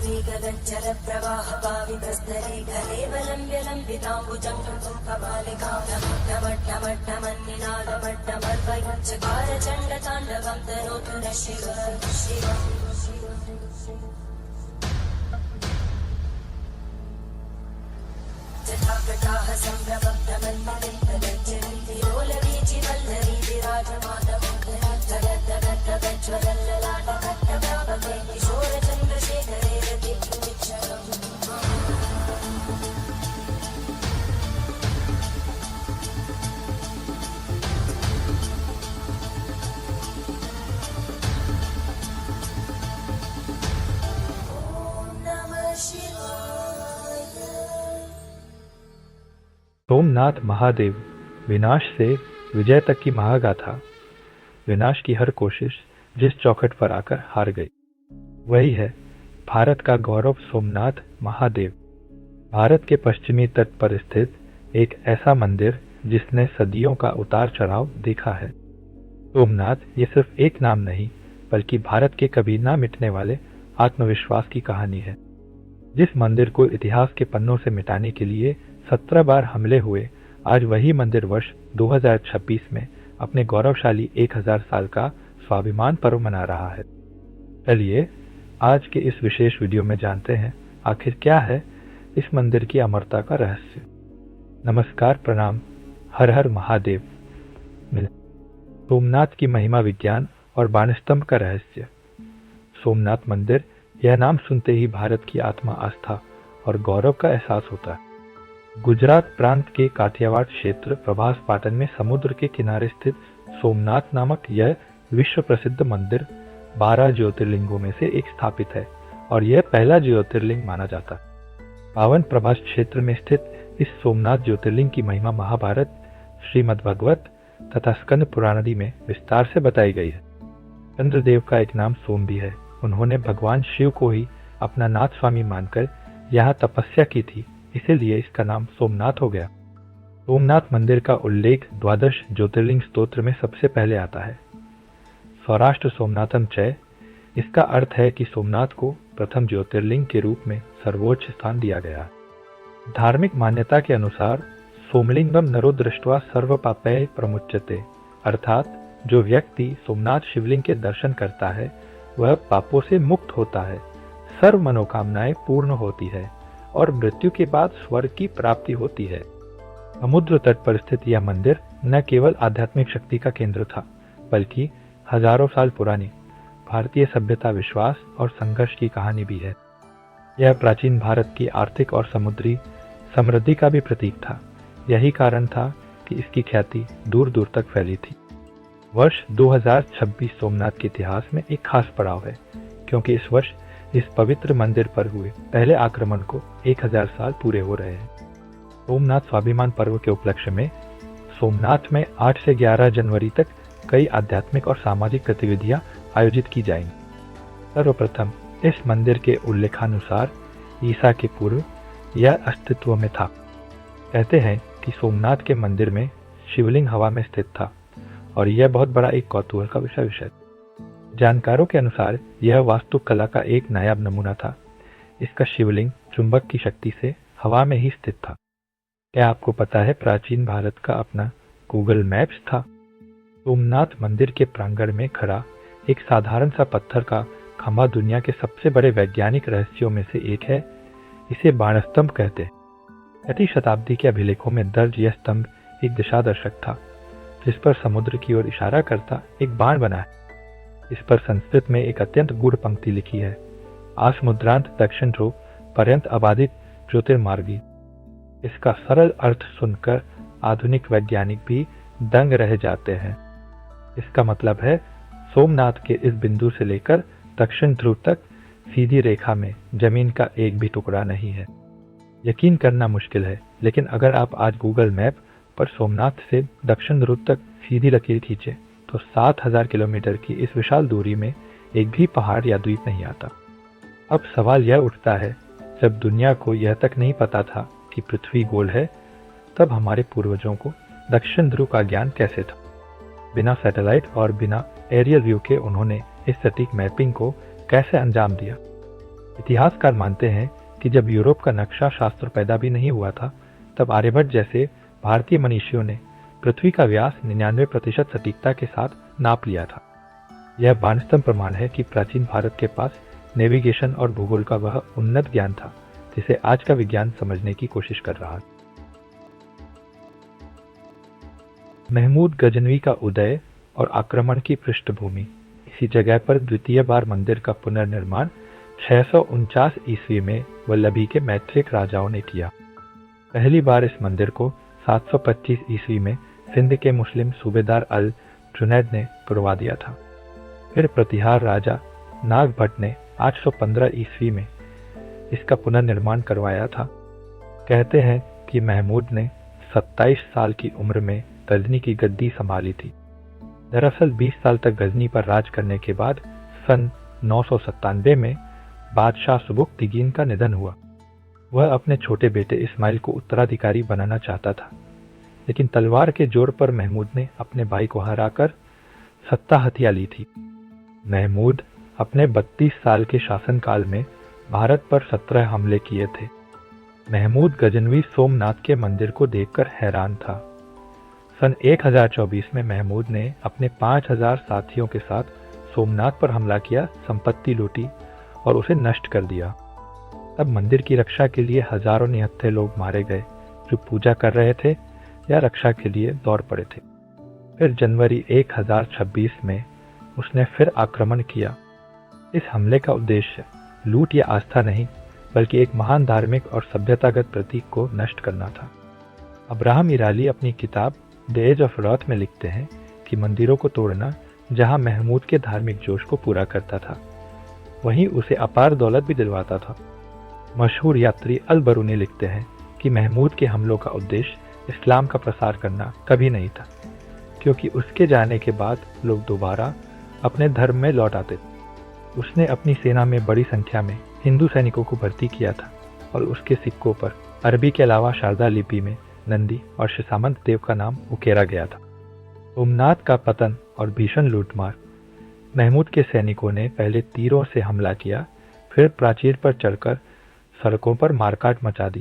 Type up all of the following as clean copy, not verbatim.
गगनचरप्रवाहपावितस्तरे गलेवलम्ब्यलम्बिताम्बुजङ्घम्भुङ्कपालिकामट्टमट्टमट्टमन्निनादमट्टमर्वयुच्चकारचण्डताण्डवं तनोतु नः शिव शिव जटाकटाः सम्भ्रमभ्रमन्मलिन्दगज्जन्ति लोलवीचिवल्लरी विराजमानमङ्गलज्जगद्जगद्जगद्जगल्ललाटकट्टव्यापके किशोरचन्द्रशेखरे रतिमिच्छरम् सोमनाथ महादेव, विनाश से विजय तक की महागाथा। विनाश की हर कोशिश जिस चौखट पर आकर हार गई, वही है भारत का गौरव सोमनाथ महादेव। भारत के पश्चिमी तट पर स्थित एक ऐसा मंदिर जिसने सदियों का उतार चढ़ाव देखा है। सोमनाथ ये सिर्फ एक नाम नहीं, बल्कि भारत के कभी ना मिटने वाले आत्मविश्वास की कहानी है। जिस मंदिर को इतिहास के पन्नों से मिटाने के लिए 17 बार हमले हुए, आज वही मंदिर वर्ष 2026 में अपने गौरवशाली 1000 साल का स्वाभिमान पर्व मना रहा है। चलिए आज के इस विशेष वीडियो में जानते हैं आखिर क्या है इस मंदिर की अमरता का रहस्य। नमस्कार, प्रणाम, हर हर महादेव। सोमनाथ की महिमा, विज्ञान और बाणस्तंभ का रहस्य। सोमनाथ मंदिर, यह नाम सुनते ही भारत की आत्मा, आस्था और गौरव का एहसास होता है। गुजरात प्रांत के काठियावाड़ क्षेत्र प्रभास पाटन में समुद्र के किनारे स्थित सोमनाथ नामक यह विश्व प्रसिद्ध मंदिर 12 ज्योतिर्लिंगों में से एक स्थापित है और यह पहला ज्योतिर्लिंग माना जाता है। पावन प्रभास क्षेत्र में स्थित इस सोमनाथ ज्योतिर्लिंग की महिमा महाभारत, श्रीमद्भागवत तथा स्कंद पुराणादि में विस्तार से बताई गई है। चंद्रदेव का एक नाम सोम भी है। उन्होंने भगवान शिव को ही अपना नाथ स्वामी मानकर यहाँ तपस्या की थी, इसीलिए इसका नाम सोमनाथ हो गया। सोमनाथ मंदिर का उल्लेख द्वादश ज्योतिर्लिंग स्तोत्र में सबसे पहले आता है। सौराष्ट्र सोमनाथम चय। इसका अर्थ है कि सोमनाथ को प्रथम ज्योतिर्लिंग के रूप में सर्वोच्च स्थान दिया गया है। धार्मिक मान्यता के अनुसार सोमलिंगम नरो दृष्ट्वा सर्व पापै प्रमुच्यते, अर्थात जो व्यक्ति सोमनाथ शिवलिंग के दर्शन करता है वह पापों से मुक्त होता है, सर्व मनोकामनाएं पूर्ण होती है और मृत्यु के बाद स्वर्ग की प्राप्ति होती है। समुद्र तट पर स्थित यह मंदिर न केवल आध्यात्मिक शक्ति का केंद्र था, बल्कि हजारों साल पुरानी भारतीय सभ्यता, विश्वास और संघर्ष की कहानी भी है। यह प्राचीन भारत की आर्थिक और समुद्री समृद्धि का भी प्रतीक था। यही कारण था कि इसकी ख्याति दूर दूर तक फैली थी। वर्ष 2026 सोमनाथ के इतिहास में एक खास पड़ाव है, क्योंकि इस वर्ष इस पवित्र मंदिर पर हुए पहले आक्रमण को 1000 साल पूरे हो रहे हैं। सोमनाथ स्वाभिमान पर्व के उपलक्ष्य में सोमनाथ में 8 से 11 जनवरी तक कई आध्यात्मिक और सामाजिक गतिविधियां आयोजित की जाएंगी। सर्वप्रथम इस मंदिर के उल्लेखानुसार ईसा के पूर्व यह अस्तित्व में था। कहते हैं कि सोमनाथ के मंदिर में शिवलिंग हवा में स्थित था और यह बहुत बड़ा एक कौतूहल का विषय। जानकारों के अनुसार यह वास्तुकला का एक नायाब नमूना था। इसका शिवलिंग चुंबक की शक्ति से हवा में ही स्थित था। क्या आपको पता है प्राचीन भारत का अपना गूगल मैप्स था? सोमनाथ मंदिर के प्रांगण में खड़ा एक साधारण सा पत्थर का खंभा दुनिया के सबसे बड़े वैज्ञानिक रहस्यों में से एक है। इसे बाणस्तंभ कहते हैं। 6वीं शताब्दी के अभिलेखों में दर्ज यह स्तंभ एक दिशा दर्शक था, जिस पर समुद्र की ओर इशारा करता एक बाण बना है। इस पर संस्कृत में एक अत्यंत गूढ़ पंक्ति लिखी है, आसमुद्रांत दक्षिण ध्रुव पर्यंत अबाधित ज्योतिर्मार्गी। इसका सरल अर्थ सुनकर आधुनिक वैज्ञानिक भी दंग रह जाते हैं। इसका मतलब है सोमनाथ के इस बिंदु से लेकर दक्षिण ध्रुव तक सीधी रेखा में जमीन का एक भी टुकड़ा नहीं है। यकीन करना मुश्किल है, लेकिन अगर आप आज गूगल मैप पर सोमनाथ से दक्षिण ध्रुव तक सीधी लकीर खींचे तो 7000 किलोमीटर की इस विशाल दूरी में एक भी पहाड़ या द्वीप नहीं आता। अब सवाल यह उठता है, जब दुनिया को यह तक नहीं पता था कि पृथ्वी गोल है, तब हमारे पूर्वजों को दक्षिण ध्रुव का ज्ञान कैसे था? बिना सैटेलाइट और बिना एरियल व्यू के उन्होंने इस सटीक मैपिंग को कैसे अंजाम दिया? इतिहासकार मानते हैं कि जब यूरोप का नक्शा शास्त्र पैदा भी नहीं हुआ था, तब आर्यभट्ट जैसे भारतीय मनीषियों ने पृथ्वी का व्यास 99% सटीकता के साथ नाप लिया था। यह बाणस्तंभ प्रमाण है कि प्राचीन भारत के पास नेविगेशन और भूगोल का वह उन्नत ज्ञान था जिसे आज का विज्ञान समझने की कोशिश कर रहा है। महमूद गजनवी का उदय और आक्रमण की पृष्ठभूमि। इसी जगह पर द्वितीय बार मंदिर का पुनर्निर्माण 649 ईस्वी में वल्लभी के मैत्रेक राजाओं ने किया। पहली बार इस मंदिर को 725 ईस्वी में सिंध के मुस्लिम सूबेदार अल जुनैद ने पुरवा दिया था। फिर प्रतिहार राजा नागभट्ट ने 815 ईस्वी में इसका पुनर्निर्माण करवाया था। कहते हैं कि महमूद ने 27 साल की उम्र में गजनी की गद्दी संभाली थी। दरअसल 20 साल तक गजनी पर राज करने के बाद सन 997 में बादशाह सुबुक्तिगीन का निधन हुआ। वह अपने छोटे बेटे इस्माइल को उत्तराधिकारी बनाना चाहता था, लेकिन तलवार के जोर पर महमूद ने अपने भाई को हराकर सत्ता हथिया ली थी। महमूद अपने 32 साल के शासनकाल में भारत पर 17 हमले किए थे। महमूद गजनवी सोमनाथ के मंदिर को देखकर हैरान था। सन 1024 में महमूद ने अपने 5000 साथियों के साथ सोमनाथ पर हमला किया, संपत्ति लूटी और उसे नष्ट कर दिया। तब मंदिर की रक्षा के लिए हजारों निहत्थे लोग मारे गए जो पूजा कर रहे थे या रक्षा के लिए दौड़ पड़े थे। फिर जनवरी 1026 में उसने फिर आक्रमण किया। इस हमले का उद्देश्य लूट या आस्था नहीं, बल्कि एक महान धार्मिक और सभ्यतागत प्रतीक को नष्ट करना था। अब्राहम इराली अपनी किताब द एज ऑफ रॉथ में लिखते हैं कि मंदिरों को तोड़ना जहां महमूद के धार्मिक जोश को पूरा करता था, वहीं उसे अपार दौलत भी दिलवाता था। मशहूर यात्री अल बरूनी लिखते हैं कि महमूद के हमलों का उद्देश्य इस्लाम का प्रसार करना कभी नहीं था, क्योंकि उसके जाने के बाद लोग दोबारा अपने धर्म में लौट आते थे। उसने अपनी सेना में बड़ी संख्या में हिंदू सैनिकों को भर्ती किया था और उसके सिक्कों पर अरबी के अलावा शारदा लिपि में नंदी और शिसामंत देव का नाम उकेरा गया था। सोमनाथ का पतन और भीषण लूटमार। महमूद के सैनिकों ने पहले तीरों से हमला किया, फिर प्राचीर पर चढ़कर सड़कों पर मारकाट मचा दी।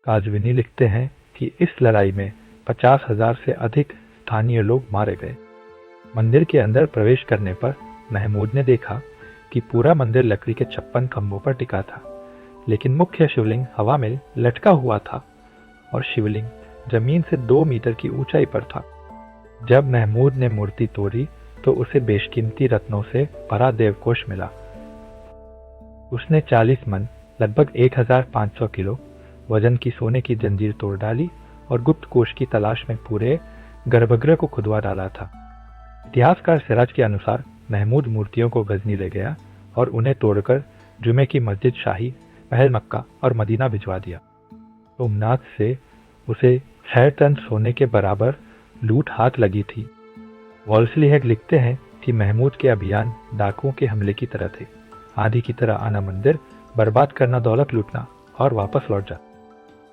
काजविनी लिखते हैं कि इस लड़ाई में 50,000 से अधिक स्थानीय लोग मारे गए। मंदिर के अंदर प्रवेश करने पर महमूद ने देखा कि पूरा मंदिर लकड़ी के 56 खंभों पर टिका था, लेकिन मुख्य शिवलिंग हवा में लटका हुआ था और शिवलिंग जमीन से 2 मीटर की ऊंचाई पर था। जब महमूद ने मूर्ति तोड़ी तो उसे बेशकीमती रत्नों से भरा देवकोष मिला। उसने 40 मन लगभग 1500 किलो वजन की सोने की जंजीर तोड़ डाली और गुप्त कोष की तलाश में पूरे गर्भगृह को खुदवा डाला था। इतिहासकार सिराज के अनुसार महमूद मूर्तियों को गजनी ले गया और उन्हें तोड़कर जुमे की मस्जिद शाही, महल मक्का और मदीना भिजवा दिया। सोमनाथ से उसे 6 टन सोने के बराबर लूट हाथ लगी थी। वॉल्सली हेग लिखते हैं कि महमूद के अभियान डाकुओं के हमले की तरह थे। आंधी की तरह आना मंदिर, बर्बाद करना दौलत लूटना और वापस लौट जा।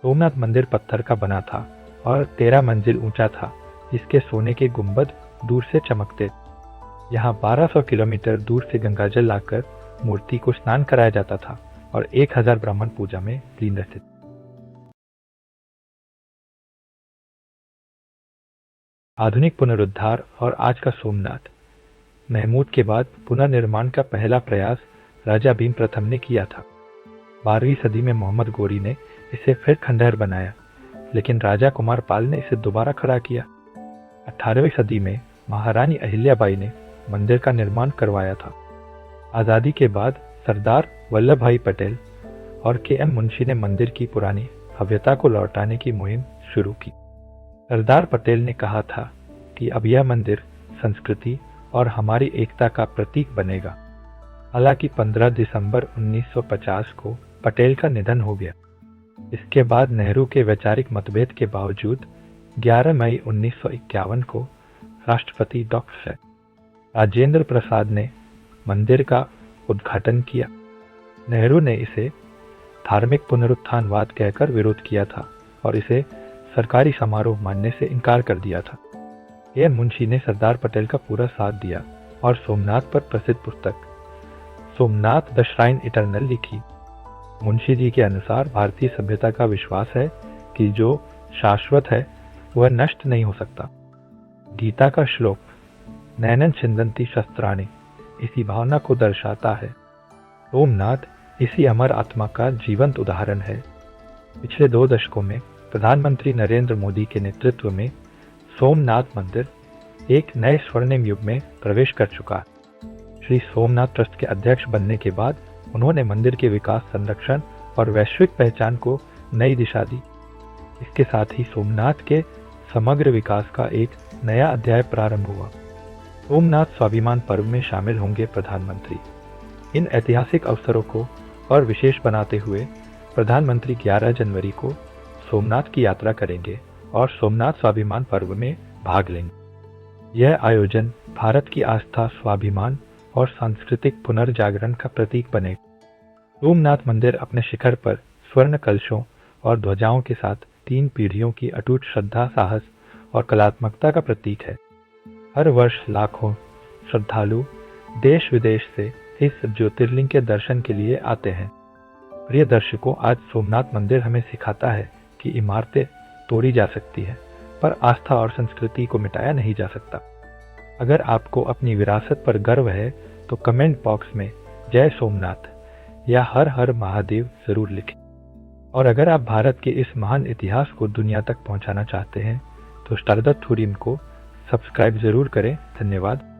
सोमनाथ मंदिर पत्थर का बना था और 13 मंजिल ऊंचा था, जिसके सोने के गुंबद दूर से चमकते। यहाँ 1200 किलोमीटर दूर से गंगाजल लाकर मूर्ति को स्नान कराया जाता था और 1000 ब्राह्मण पूजा में लीन रहते थे। आधुनिक पुनरुद्धार और आज का सोमनाथ। महमूद के बाद पुनर्निर्माण का पहला प्रयास राजा भीम प्रथम ने किया था। 12वीं सदी में मोहम्मद गोरी ने इसे फिर खंडहर बनाया, लेकिन राजा कुमार पाल ने इसे दोबारा खड़ा किया। 18वीं सदी में महारानी अहिल्याबाई ने मंदिर का निर्माण करवाया था। आज़ादी के बाद सरदार वल्लभ भाई पटेल और के.एम. मुंशी ने मंदिर की पुरानी भव्यता को लौटाने की मुहिम शुरू की। सरदार पटेल ने कहा था कि अब यह मंदिर संस्कृति और हमारी एकता का प्रतीक बनेगा। हालांकि 15 दिसंबर 1950 को पटेल का निधन हो गया। इसके बाद नेहरू के वैचारिक मतभेद के बावजूद 11 मई 1951 को राष्ट्रपति डॉक्टर राजेंद्र प्रसाद ने मंदिर का उद्घाटन किया। नेहरू ने इसे धार्मिक पुनरुत्थानवाद कहकर विरोध किया था और इसे सरकारी समारोह मानने से इनकार कर दिया था। के.एम. मुंशी ने सरदार पटेल का पूरा साथ दिया और सोमनाथ पर प्रसिद्ध पुस्तक सोमनाथ द श्राइन इटर्नल लिखी। मुंशी जी के अनुसार भारतीय सभ्यता का विश्वास है कि जो शाश्वत है वह नष्ट नहीं हो सकता। गीता का श्लोक नैनन छिन्दन्ति शस्त्राणि इसी भावना को दर्शाता है। सोमनाथ इसी अमर आत्मा का जीवंत उदाहरण है। पिछले 2 दशकों में प्रधानमंत्री नरेंद्र मोदी के नेतृत्व में सोमनाथ मंदिर एक नए स्वर्णिम युग में प्रवेश कर चुका है। श्री सोमनाथ ट्रस्ट के अध्यक्ष बनने के बाद उन्होंने मंदिर के विकास, संरक्षण और वैश्विक पहचान को नई दिशा दी। इसके साथ ही सोमनाथ के समग्र विकास का एक नया अध्याय प्रारंभ हुआ। सोमनाथ स्वाभिमान पर्व में शामिल होंगे प्रधानमंत्री। इन ऐतिहासिक अवसरों को और विशेष बनाते हुए प्रधानमंत्री 11 जनवरी को सोमनाथ की यात्रा करेंगे और सोमनाथ स्वाभिमान पर्व में भाग लेंगे। यह आयोजन भारत की आस्था, स्वाभिमान और सांस्कृतिक पुनर्जागरण का प्रतीक बनेगा। सोमनाथ मंदिर अपने शिखर पर स्वर्ण कलशों और ध्वजाओं के साथ 3 पीढ़ियों की अटूट श्रद्धा, साहस और कलात्मकता का प्रतीक है। हर वर्ष लाखों श्रद्धालु देश विदेश से इस ज्योतिर्लिंग के दर्शन के लिए आते हैं। प्रिय दर्शकों, आज सोमनाथ मंदिर हमें सिखाता है कि इमारतें तोड़ी जा सकती हैं, पर आस्था और संस्कृति को मिटाया नहीं जा सकता। अगर आपको अपनी विरासत पर गर्व है तो कमेंट बॉक्स में जय सोमनाथ या हर हर महादेव जरूर लिखें। और अगर आप भारत के इस महान इतिहास को दुनिया तक पहुंचाना चाहते हैं तो स्टारदत्त टूरिज्म को सब्सक्राइब जरूर करें। धन्यवाद।